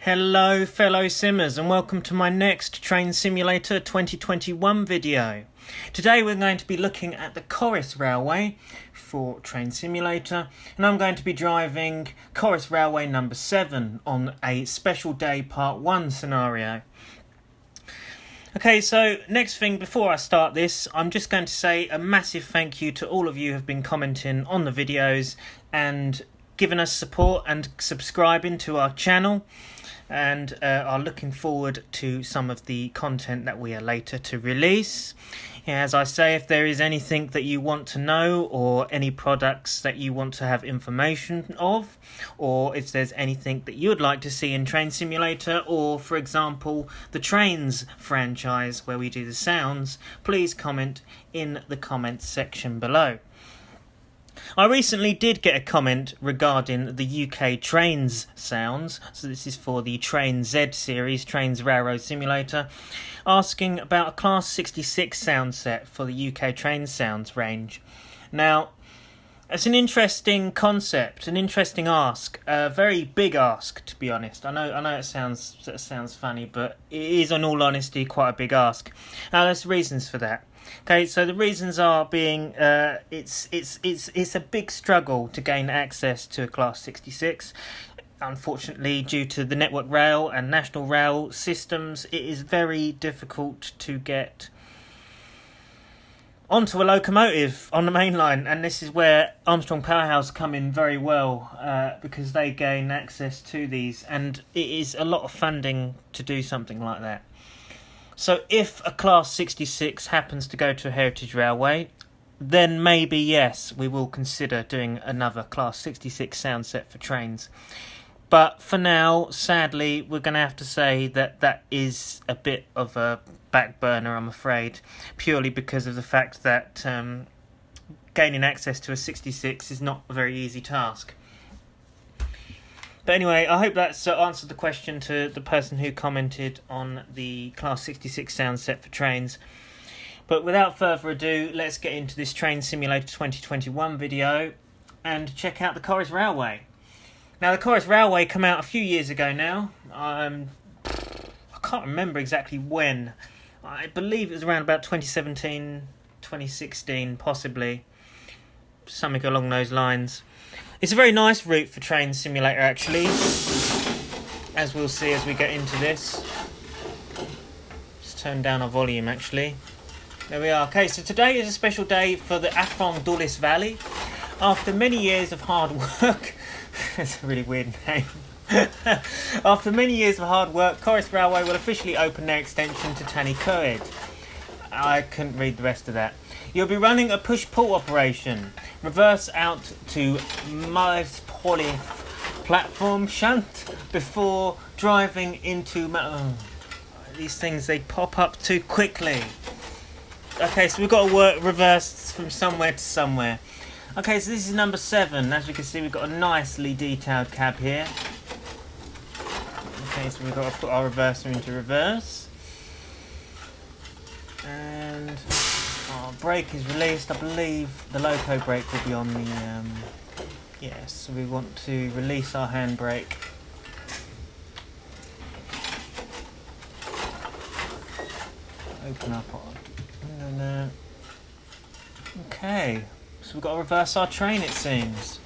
Hello fellow simmers and welcome to my next Train Simulator 2021 video. Today we're going to be looking at the Corris Railway for Train Simulator, and I'm going to be driving Corris Railway number 7 on a special day part 1 scenario. Okay, so next thing before I start this, I'm just going to say a massive thank you to all of you who have been commenting on the videos and giving us support and subscribing to our channel, and are looking forward to some of the content that we are later to release. As I say, if there is anything that you want to know or any products that you want to have information of, or if there's anything that you would like to see in Train Simulator, or for example the Trains franchise where we do the sounds, please comment in the comments section below. I recently did get a comment regarding the UKTrainzSoundz, so this is for the Train Z series, Trains Railroad Simulator, asking about a Class 66 sound set for the UKTrainzSoundz range. Now, it's an interesting concept, an interesting ask, a very big ask to be honest. I know it sounds funny, but it is in all honesty quite a big ask. Now there's reasons for that. Okay, so the reasons are being it's a big struggle to gain access to a Class 66. Unfortunately, due to the Network Rail and National Rail systems, it is very difficult to get onto a locomotive on the main line, and this is where Armstrong Powerhouse come in very well, because they gain access to these, and it is a lot of funding to do something like that. So if a Class 66 happens to go to a Heritage Railway, then maybe yes, we will consider doing another Class 66 sound set for trains. But for now, sadly, we're going to have to say that that is a bit of a back burner, I'm afraid, purely because of the fact that gaining access to a 66 is not a very easy task. But anyway, I hope that's answered the question to the person who commented on the Class 66 sound set for trains. But without further ado, let's get into this Train Simulator 2021 video and check out the Corris Railway. Now, the Corris Railway came out a few years ago now. I can't remember exactly when. I believe it was around about 2017, 2016, possibly. Something along those lines. It's a very nice route for Train Simulator, actually, as we'll see as we get into this. Just turn down our volume, actually. There we are. Okay, so today is a special day for the Afron-Dulles Valley. After many years of hard work... That's a really weird name. After many years of hard work, Corris Railway will officially open their extension to Tanny Coed. I couldn't read the rest of that. You'll be running a push-pull operation. Reverse out to Maespolif platform shunt before driving into... these things, they pop up too quickly. Okay, so we've got to work reverse from somewhere to somewhere. Okay, so this is number 7. As you can see, we've got a nicely detailed cab here. Okay, so we've got to put our reverser into reverse. And our brake is released. I believe the loco brake will be on the... yes, so we want to release our handbrake. Open up our window now. Okay. So we've got to reverse our train, it seems.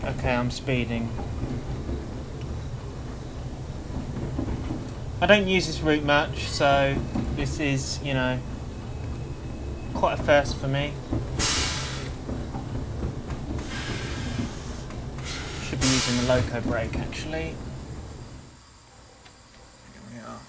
Okay, I'm speeding. I don't use this route much, so this is, you know, quite a first for me. Should be using the loco brake, actually. Here we are.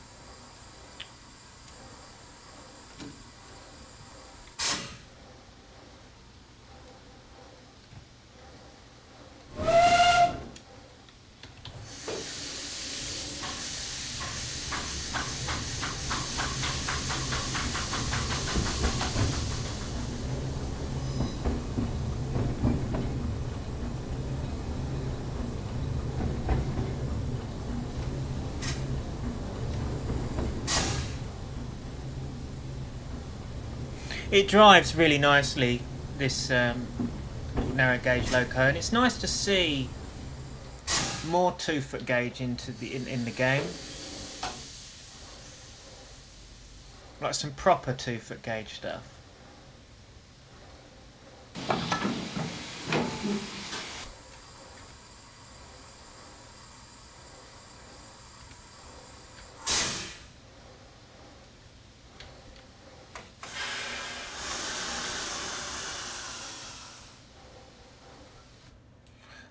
It drives really nicely, this little narrow gauge loco, and it's nice to see more 2-foot gauge into in the game, like some proper 2-foot gauge stuff.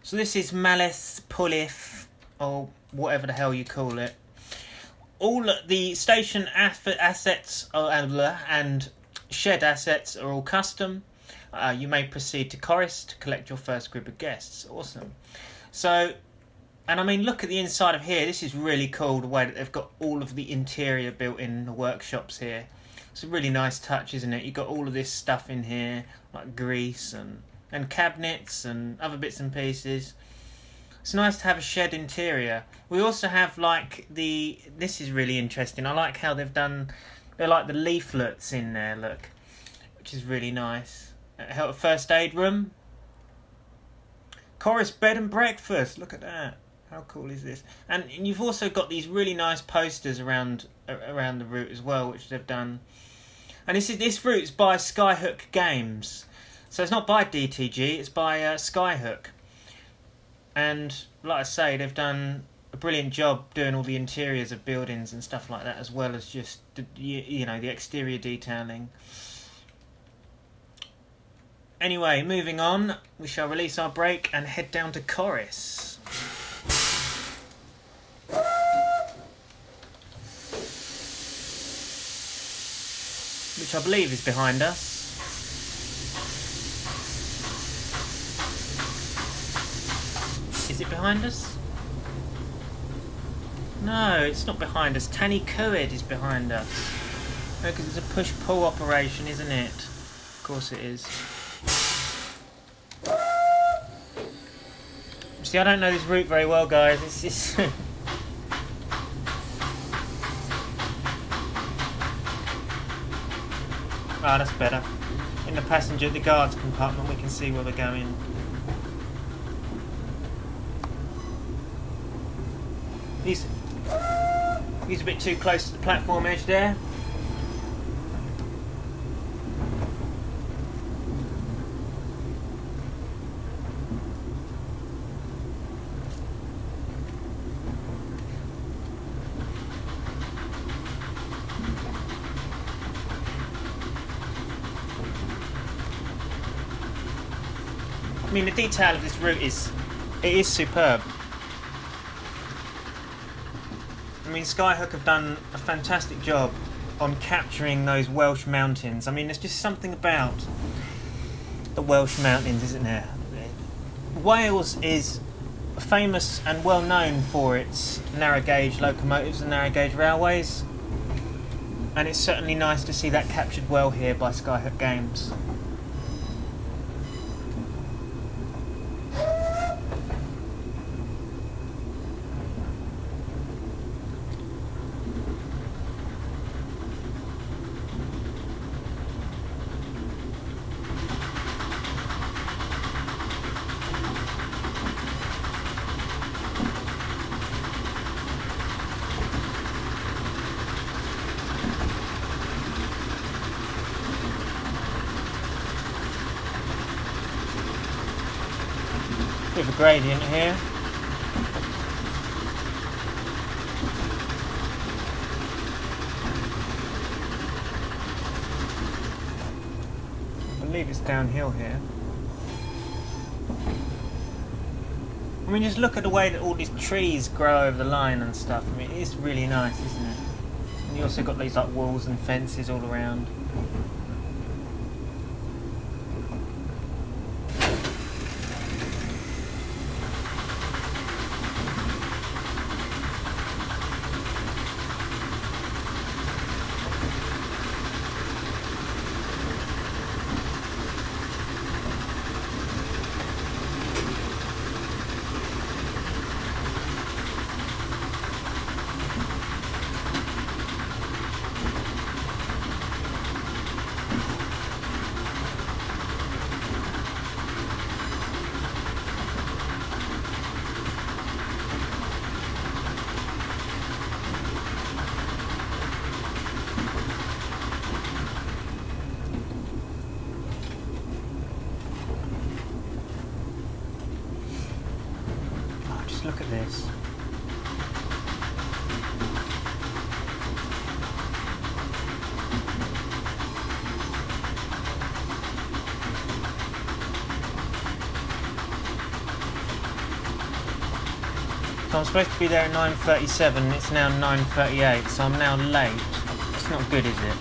So this is Malice Pullif, or whatever the hell you call it. All the station assets and shed assets are all custom. You may proceed to Corris to collect your first group of guests. Awesome. So, and I mean, look at the inside of here. This is really cool, the way that they've got all of the interior built in the workshops here. It's a really nice touch, isn't it? You've got all of this stuff in here, like grease and cabinets and other bits and pieces. It's nice to have a shed interior. We also have like this is really interesting. I like how they've done, they're like the leaflets in there, look, which is really nice. A first aid room. Corris bed and breakfast, look at that. How cool is this? And you've also got these really nice posters around the route as well, which they've done. And this route's by Skyhook Games. So it's not by DTG, it's by Skyhook. And like I say, they've done a brilliant job doing all the interiors of buildings and stuff like that, as well as just the exterior detailing. Anyway, moving on, we shall release our brake and head down to Corris. Which I believe is behind us. Is it behind us? No, it's not behind us. Tanny Coed is behind us. No, because it's a push-pull operation, isn't it? Of course it is. See, I don't know this route very well, guys. It's just... Ah, that's better. In the the guards compartment, we can see where we're going. He's a bit too close to the platform edge there. I mean, the detail of this route is superb. I mean, Skyhook have done a fantastic job on capturing those Welsh mountains. I mean, there's just something about the Welsh mountains, isn't there? Wales is famous and well known for its narrow gauge locomotives and narrow gauge railways, and it's certainly nice to see that captured well here by Skyhook Games. Bit of a gradient here. I believe it's downhill here. I mean, just look at the way that all these trees grow over the line and stuff. I mean, it's really nice, isn't it? And you also got these like walls and fences all around. look at this. So I'm supposed to be there at 9:37, it's now 9:38, so I'm now late. It's not good, is it?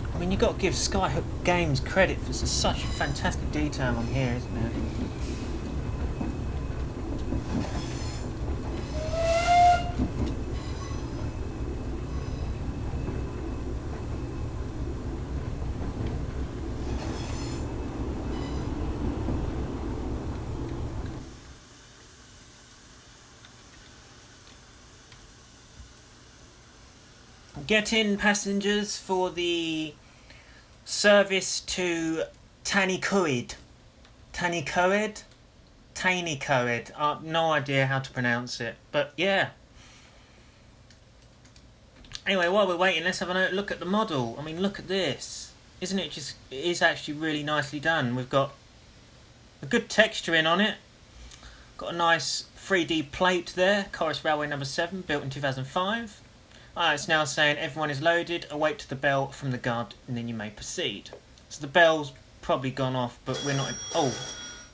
I mean, you've got to give Skyhook Games credit for such a fantastic detail on here, isn't it? Get in, passengers, for the service to Tanikoid. Tanikoid? Tanikoid. I've no idea how to pronounce it, but yeah. Anyway, while we're waiting, let's have a look at the model. I mean, look at this. Isn't it just... It is actually really nicely done. We've got a good texture in on it. Got a nice 3D plate there. Corris Railway number 7, built in 2005. It's now saying everyone is loaded, await the bell from the guard, and then you may proceed. So the bell's probably gone off, but we're not... Oh,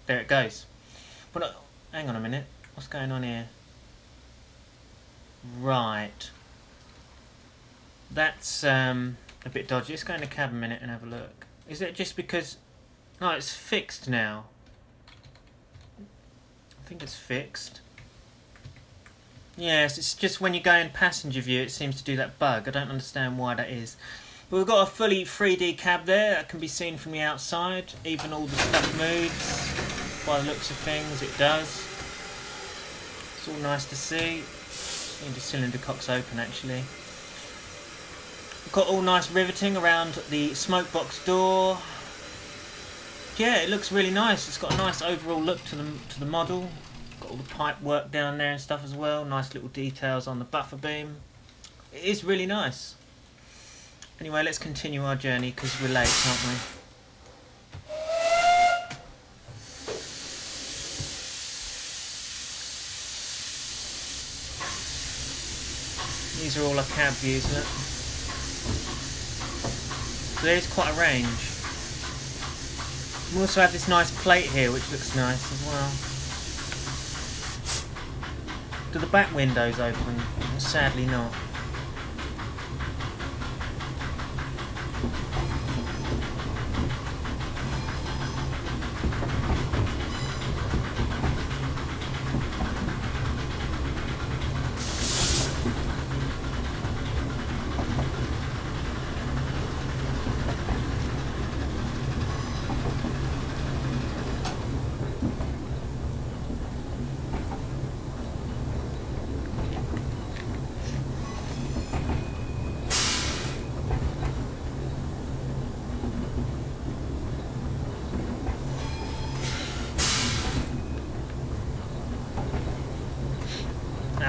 there it goes. But hang on a minute. What's going on here? Right. That's a bit dodgy. Let's go in the cab a minute and have a look. Is it just because... No, it's fixed now. I think it's fixed. Yes, it's just when you go in passenger view it seems to do that bug. I don't understand why that is. But we've got a fully 3D cab there that can be seen from the outside. Even all the stuff moves. By the looks of things, it does. It's all nice to see. The cylinder cock's open actually. We've got all nice riveting around the smoke box door. Yeah, it looks really nice. It's got a nice overall look to the model. Got all the pipe work down there and stuff as well. Nice little details on the buffer beam. It is really nice. Anyway, let's continue our journey because we're late, aren't we? These are all our cab views, look. So there's quite a range. We also have this nice plate here which looks nice as well. Do the back windows open? Sadly not.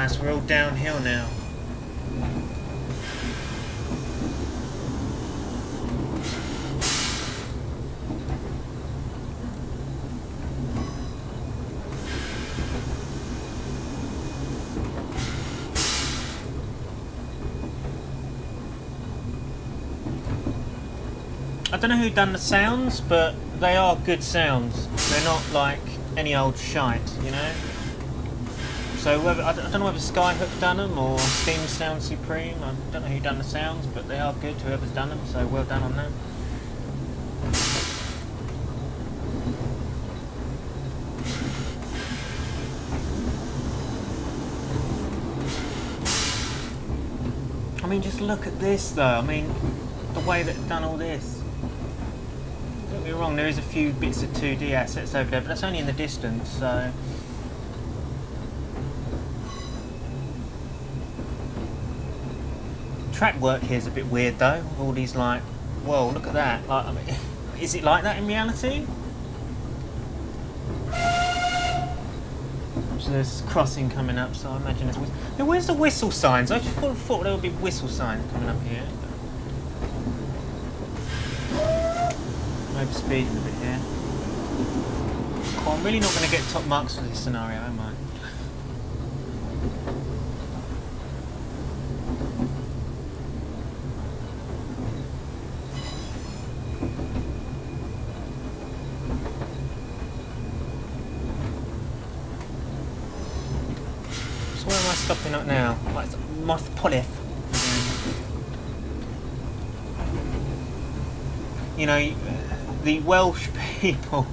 So we're all downhill now. I don't know who done the sounds, but they are good sounds. They're not like any old shite, you know? So whether, I don't know whether Skyhook done them or Steam Sound Supreme. I don't know who done the sounds, but they are good, whoever's done them, so well done on that. I mean, just look at this though. I mean, the way that they've done all this. Don't get me wrong, there is a few bits of 2D assets over there, but that's only in the distance, so... track work here is a bit weird though, with all these like, whoa, look at that. Like, I mean, is it like that in reality? So there's crossing coming up, so I imagine it's... Now, where's the whistle signs? I just thought there would be whistle signs coming up here. Maybe speed a bit here. Oh, I'm really not going to get top marks for this scenario, am I? So where am I stopping at now? Like Mothpolith. You know, the Welsh people,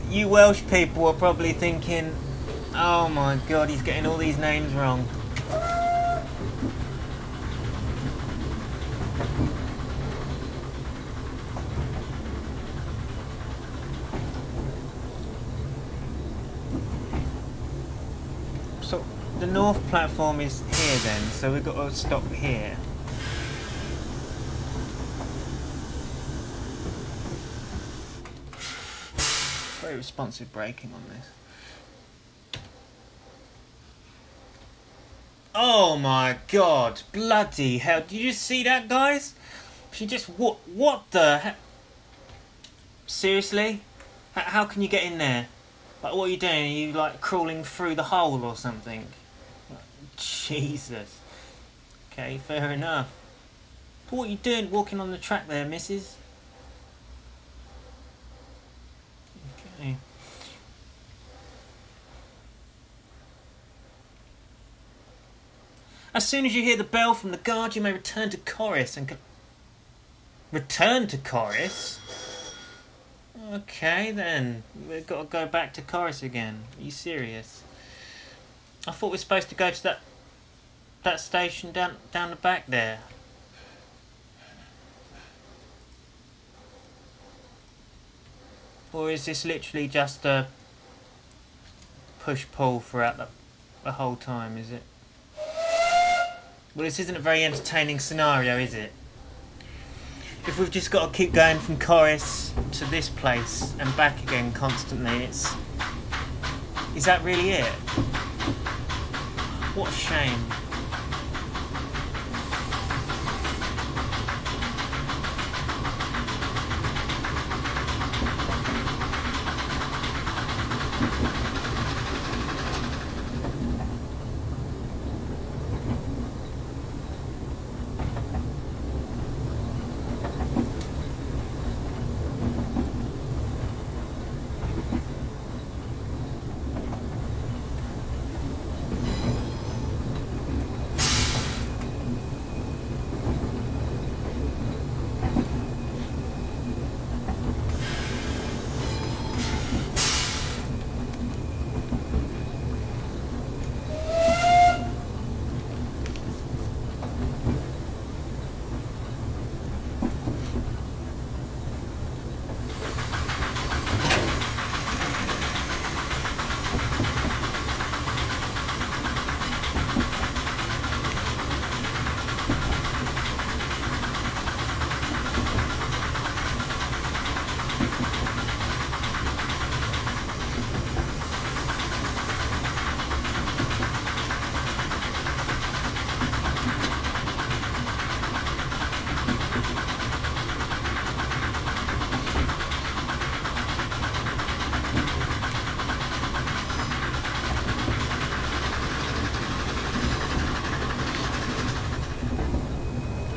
you Welsh people are probably thinking, oh my god, he's getting all these names wrong. So the north platform is here then, so we've got to stop here. Very responsive braking on this. Oh my god, bloody hell, did you see that, guys? She just, what the heck? Seriously? How can you get in there? Like, what are you doing? Are you like crawling through the hole or something? Jesus. Okay, fair enough. But what are you doing walking on the track there, missus? Okay. As soon as you hear the bell from the guard, you may return to Corris and... Return to Corris? Okay then, we've got to go back to Corris again. Are you serious? I thought we were supposed to go to that station down the back there. Or is this literally just a push-pull throughout the whole time, is it? Well, this isn't a very entertaining scenario, is it? If we've just got to keep going from Corris to this place and back again constantly, it's... Is that really it? What a shame.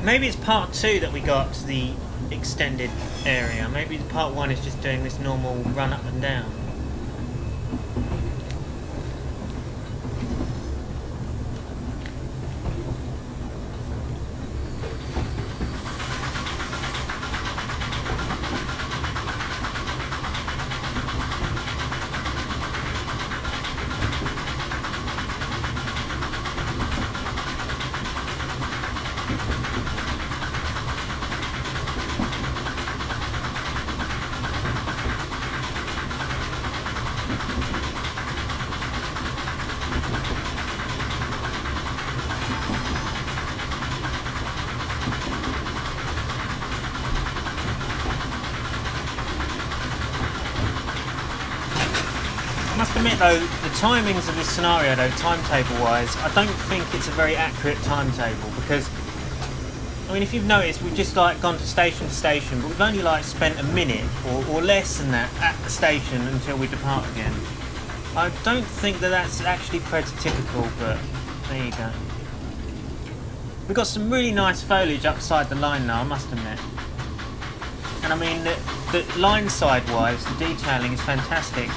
Maybe it's part 2 that we got to the extended area. Maybe part 1 is just doing this normal run up and down. I must admit though, the timings of this scenario though, timetable wise, I don't think it's a very accurate timetable, because I mean, if you've noticed, we've just like gone to station, but we've only like spent a minute or less than that at the station until we depart again. I don't think that that's actually prototypical, but there you go. We've got some really nice foliage upside the line now, I must admit. And I mean, the line side wise, the detailing is fantastic.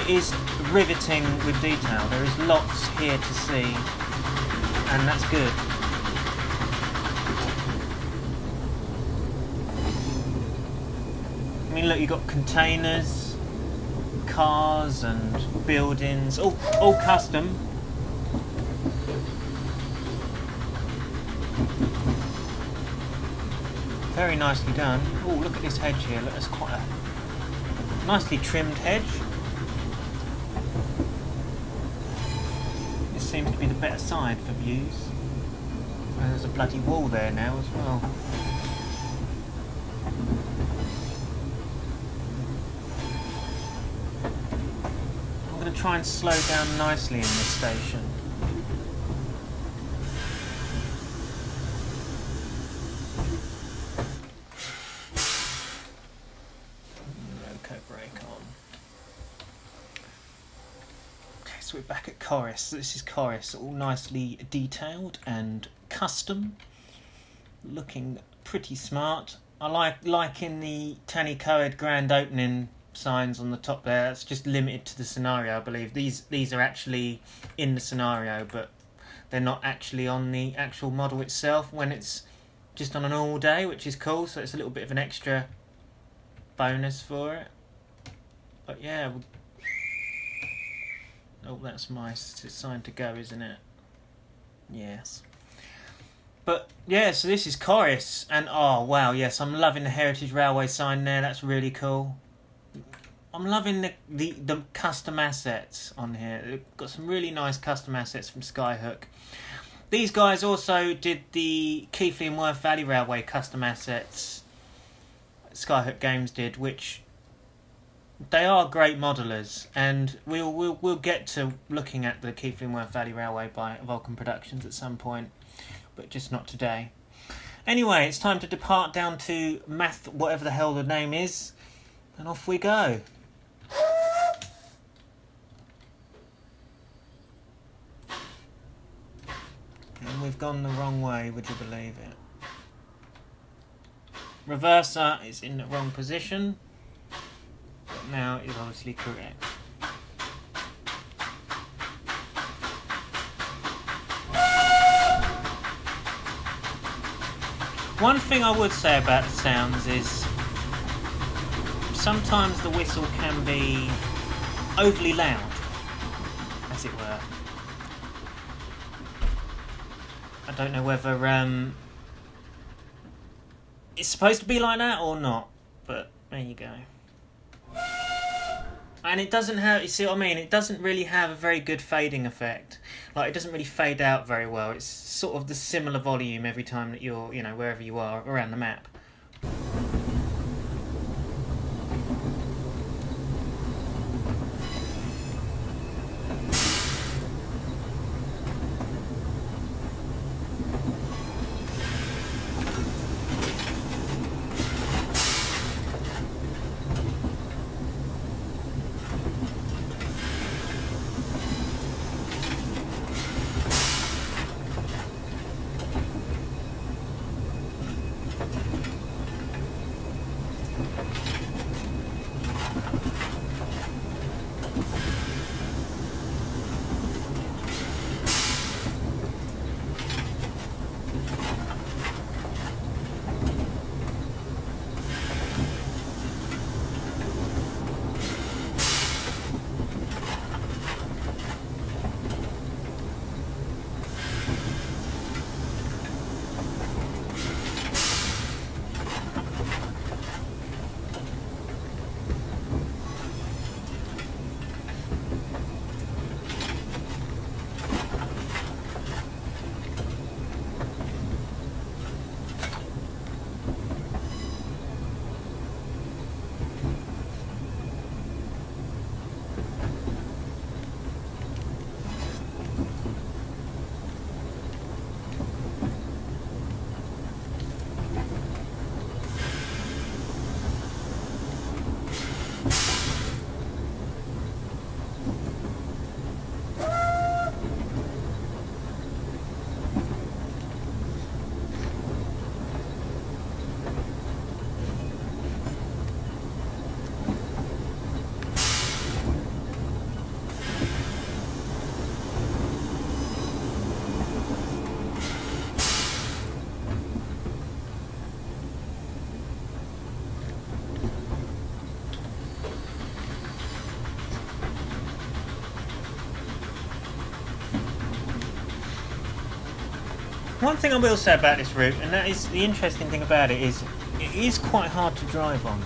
It is riveting with detail. There is lots here to see, and that's good. I mean, look, you've got containers, cars and buildings, all custom. Very nicely done. Oh, look at this hedge here. Look, that's quite a nicely trimmed hedge. This seems to be the better side for views. And there's a bloody wall there now as well. I'm going to try and slow down nicely in this station. We're back at Corris. This is Corris, all nicely detailed and custom, looking pretty smart. I like in the Tanny Coed grand opening signs on the top there. That's just limited to the scenario, I believe. These are actually in the scenario, but they're not actually on the actual model itself when it's just on an all day, which is cool. So it's a little bit of an extra bonus for it. But yeah. Oh, that's my sign to go, isn't it? Yes. But yeah, so this is Corris, and oh wow, yes, I'm loving the Heritage Railway sign there. That's really cool. I'm loving the custom assets on here. They've got some really nice custom assets from Skyhook. These guys also did the Keighley and Worth Valley Railway custom assets. Skyhook Games did, which they are great modelers, and we'll get to looking at the Keighley and Worth Valley Railway by Vulcan Productions at some point, but just not today. Anyway, it's time to depart down to Math, whatever the hell the name is, and off we go. And we've gone the wrong way, would you believe it? Reverser is in the wrong position. Now is obviously correct. One thing I would say about the sounds is sometimes the whistle can be overly loud, as it were. I don't know whether it's supposed to be like that or not, but there you go. And it doesn't have, you see what I mean? It doesn't really have a very good fading effect. Like, it doesn't really fade out very well. It's sort of the similar volume every time that you're, you know, wherever you are around the map. One thing I will say about this route, and that is the interesting thing about it is quite hard to drive on.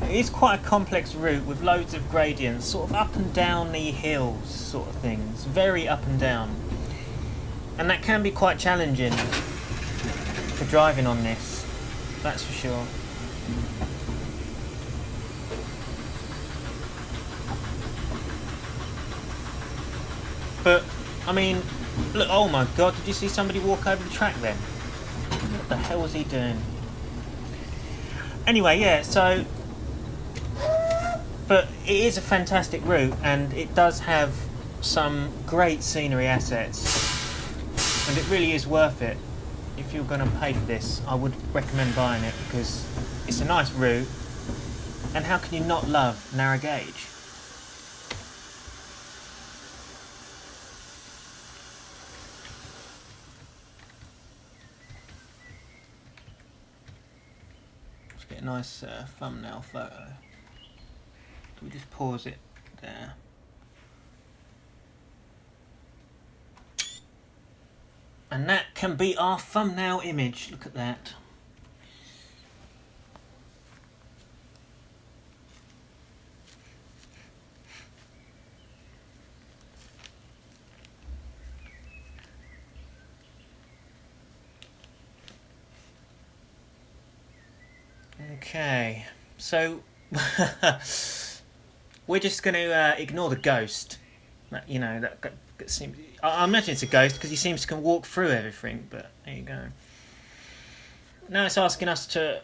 It is quite a complex route with loads of gradients, sort of up and down the hills sort of things, very up and down. And that can be quite challenging for driving on this, that's for sure. But, I mean, look, oh my god, did you see somebody walk over the track then? What the hell was he doing? Anyway, yeah, so... But it is a fantastic route, and it does have some great scenery assets. And it really is worth it. If you're going to pay for this, I would recommend buying it, because it's a nice route. And how can you not love narrow gauge? Let's get a nice thumbnail photo. We just pause it there. And that can be our thumbnail image. Look at that. Okay, so we're just going to ignore the ghost. You know, that seems. I imagine it's a ghost because he seems to can walk through everything. But there you go. Now it's asking us to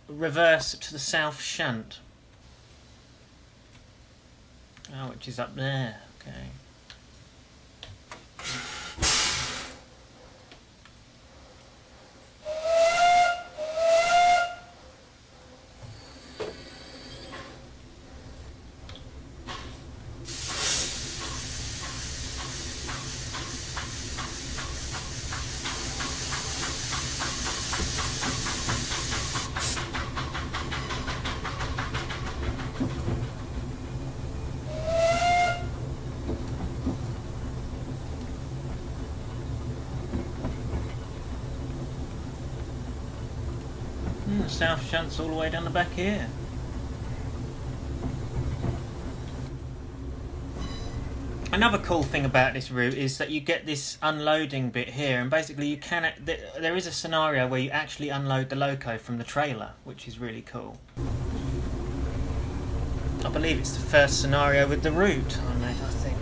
reverse to the south shunt. Oh, which is up there. Okay. The south shunt's all the way down the back here. Another cool thing about this route is that you get this unloading bit here, and basically you can. There is a scenario where you actually unload the loco from the trailer, which is really cool. I believe it's the first scenario with the route on it, I think.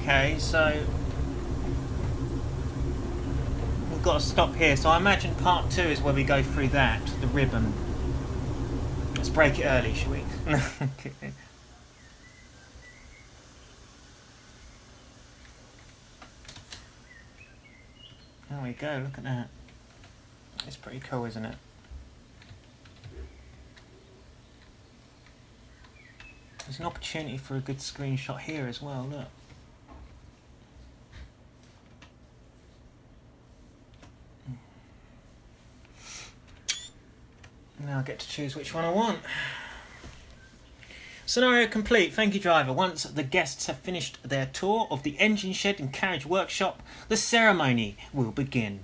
Okay, so we've got to stop here. So I imagine part 2 is where we go through that, the ribbon. Let's break it early, shall we? Okay. There we go, look at that. It's pretty cool, isn't it? There's an opportunity for a good screenshot here as well, look. Now I get to choose which one I want. Scenario complete. Thank you, driver. Once the guests have finished their tour of the engine shed and carriage workshop, the ceremony will begin.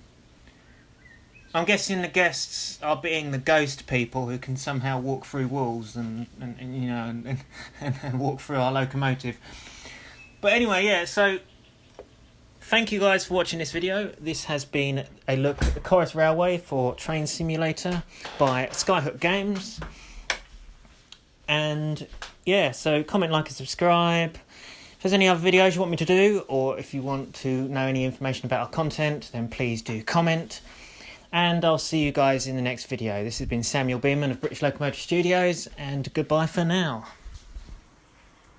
I'm guessing the guests are being the ghost people who can somehow walk through walls and you know and walk through our locomotive. But anyway, yeah. So thank you guys for watching this video. This has been a look at the Corris Railway for Train Simulator by Skyhook Games. And yeah, so comment, like and subscribe. If there's any other videos you want me to do, or if you want to know any information about our content, then please do comment. And I'll see you guys in the next video. This has been Samuel Beeman of British Locomotive Studios, and goodbye for now.